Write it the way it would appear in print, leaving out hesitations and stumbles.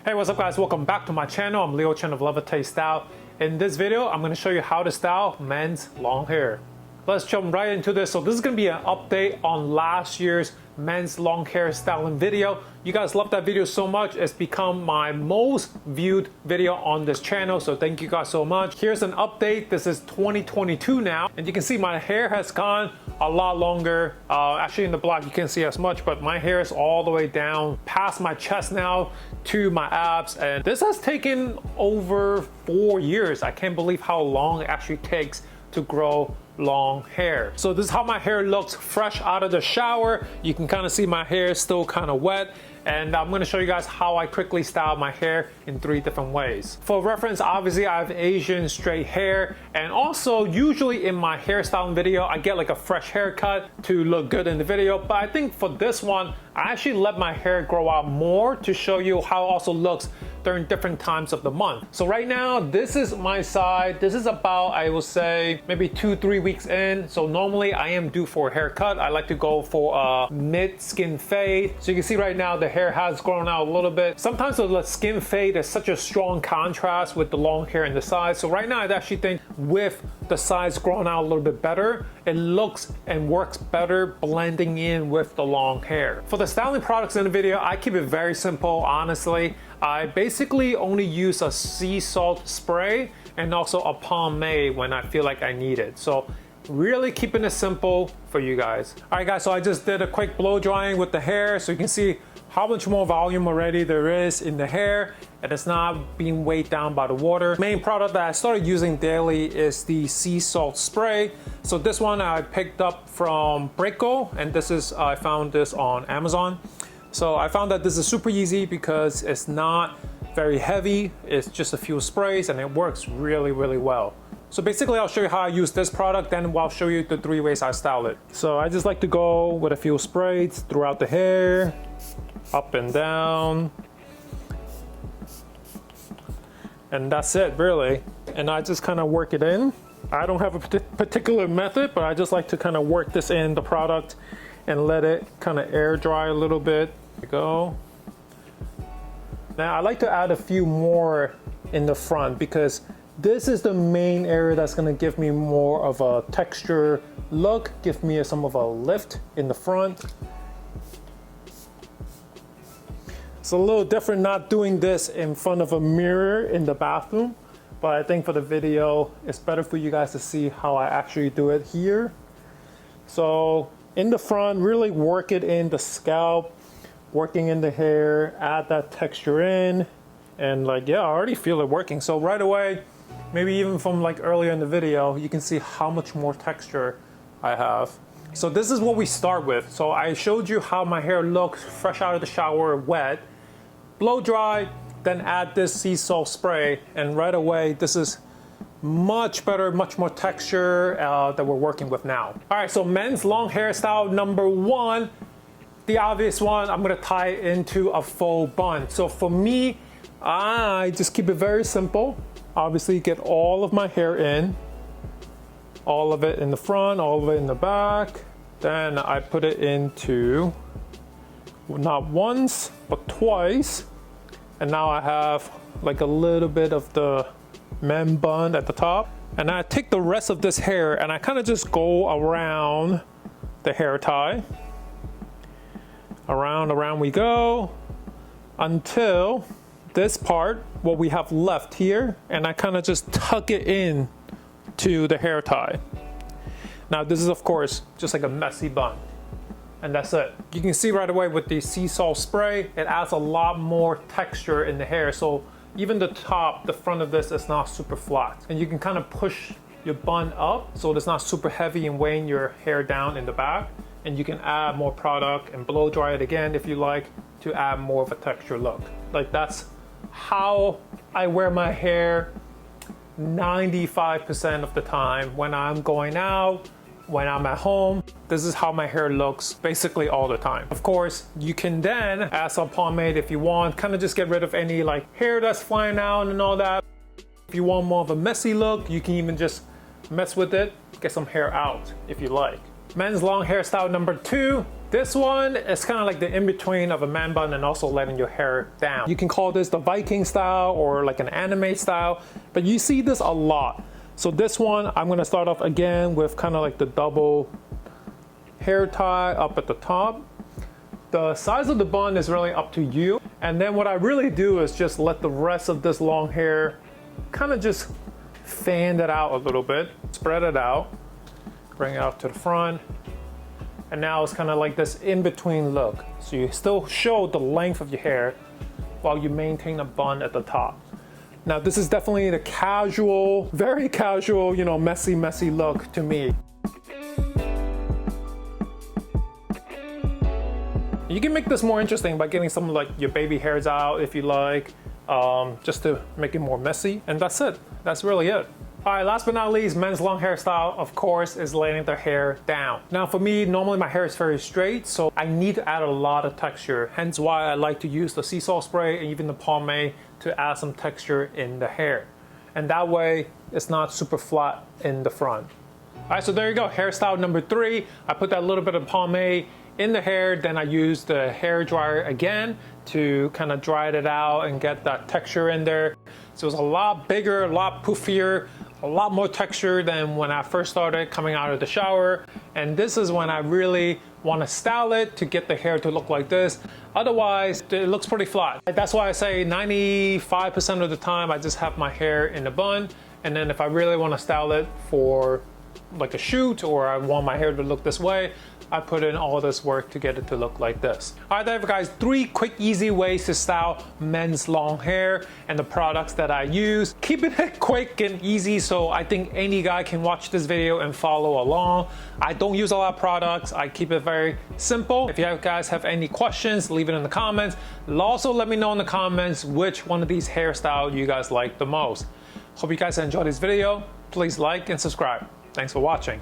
Hey, what's up guys? Welcome back to my channel. I'm Leo Chen of Levitate Style. In this video, I'm going to show you how to style men's long hair. Let's jump right into this. So this is going to be an update on last year's men's long hair styling video. You guys love that video so much. It's become my most viewed video on this channel. So thank you guys so much. Here's an update. This is 2022 now. And you can see my hair has gone a lot longer. Actually in the block you can't see as much, but my hair is all the way down past my chest now to my abs. And this has taken over 4 years. I can't believe how long it actually takes to grow long hair. So this is how my hair looks fresh out of the shower. You can kind of see my hair is still kind of wet. And I'm going to show you guys how I quickly style my hair in 3 different ways. For reference, obviously I have Asian straight hair, and also usually in my hairstyling video I get like a fresh haircut to look good in the video, but I think for this one I actually let my hair grow out more to show you how it also looks during different times of the month. So right now this is my side. This is about, I will say, maybe 2-3 weeks in. So normally I am due for a haircut. I like to go for a mid skin fade. So you can see right now the hair has grown out a little bit. Sometimes the skin fade is such a strong contrast with the long hair in the sides. So right now I actually think with the sides grown out a little bit better, it looks and works better blending in with the long hair. For the styling products in the video, I keep it very simple, honestly. I basically only use a sea salt spray and also a pomade when I feel like I need it. So really keeping it simple for you guys. All right guys, so I just did a quick blow drying with the hair so you can see how much more volume already there is in the hair, and it's not being weighed down by the water. Main product that I started using daily is the sea salt spray. So this one I picked up from Brico, and this is, I found this on Amazon. So I found that this is super easy because it's not very heavy. It's just a few sprays and it works really, really well. So basically I'll show you how I use this product, then I'll show you the 3 ways I style it. So I just like to go with a few sprays throughout the hair, up and down. And that's it really. And I just kind of work it in. I don't have a particular method, but I just like to kind of work this in the product and let it kind of air dry a little bit. There we go. Now I like to add a few more in the front because this is the main area that's going to give me more of a texture look, give me some of a lift in the front. It's a little different not doing this in front of a mirror in the bathroom, but I think for the video it's better for you guys to see how I actually do it here. So in the front, really work it in the scalp, working in the hair, add that texture in, and like, yeah, I already feel it working. So right away, maybe even from like earlier in the video, you can see how much more texture I have. So this is what we start with. So I showed you how my hair looks fresh out of the shower, wet, blow dry, then add this sea salt spray, and right away, this is much better, much more texture that we're working with now. All right, so men's long hairstyle number 1, the obvious one, I'm gonna tie it into a faux bun. So for me, I just keep it very simple. Obviously get all of my hair in, all of it in the front, all of it in the back. Then I put it into not once, but twice. And now I have like a little bit of the men bun at the top, and I take the rest of this hair and I kind of just go around the hair tie. Around we go until this part, what we have left here, and I kind of just tuck it in to the hair tie. Now this is of course just like a messy bun, and that's it. You can see right away with the sea salt spray, it adds a lot more texture in the hair. So even the top, the front of this is not super flat. And you can kind of push your bun up so it's not super heavy and weighing your hair down in the back. And you can add more product and blow dry it again if you like to add more of a texture look. Like that's how I wear my hair 95% of the time when I'm going out, when I'm at home. This is how my hair looks basically all the time. Of course, you can then add some pomade if you want, kind of just get rid of any like hair that's flying out and all that. If you want more of a messy look, you can even just mess with it, get some hair out if you like. Men's long hairstyle number 2, This one is kind of like the in-between of a man bun and also letting your hair down. You can call this the Viking style or like an anime style, but you see this a lot. So this one, I'm gonna start off again with kind of like the double hair tie up at the top. The size of the bun is really up to you. And then what I really do is just let the rest of this long hair kind of just fan it out a little bit, spread it out, bring it up to the front. And now it's kind of like this in-between look. So you still show the length of your hair while you maintain a bun at the top. Now this is definitely the casual, very casual, you know, messy look to me. You can make this more interesting by getting some like your baby hairs out if you like, just to make it more messy. And that's it. That's really it. All right, last but not least, men's long hairstyle, of course, is laying their hair down. Now for me, normally my hair is very straight, so I need to add a lot of texture. Hence why I like to use the sea salt spray and even the pomade to add some texture in the hair. And that way, it's not super flat in the front. All right, so there you go, hairstyle number 3. I put that little bit of pomade in the hair, then I use the hair dryer again to kind of dry it out and get that texture in there. So it's a lot bigger, a lot poofier, a lot more texture than when I first started coming out of the shower. And this is when I really want to style it to get the hair to look like this. Otherwise, it looks pretty flat. That's why I say 95% of the time I just have my hair in a bun. And then if I really want to style it for like a shoot, or I want my hair to look this way, I put in all this work to get it to look like this. All right, there you go, guys. 3 quick, easy ways to style men's long hair and the products that I use. Keeping it quick and easy so I think any guy can watch this video and follow along. I don't use a lot of products. I keep it very simple. If you guys have any questions, leave it in the comments. Also, let me know in the comments which one of these hairstyles you guys like the most. Hope you guys enjoyed this video. Please like and subscribe. Thanks for watching.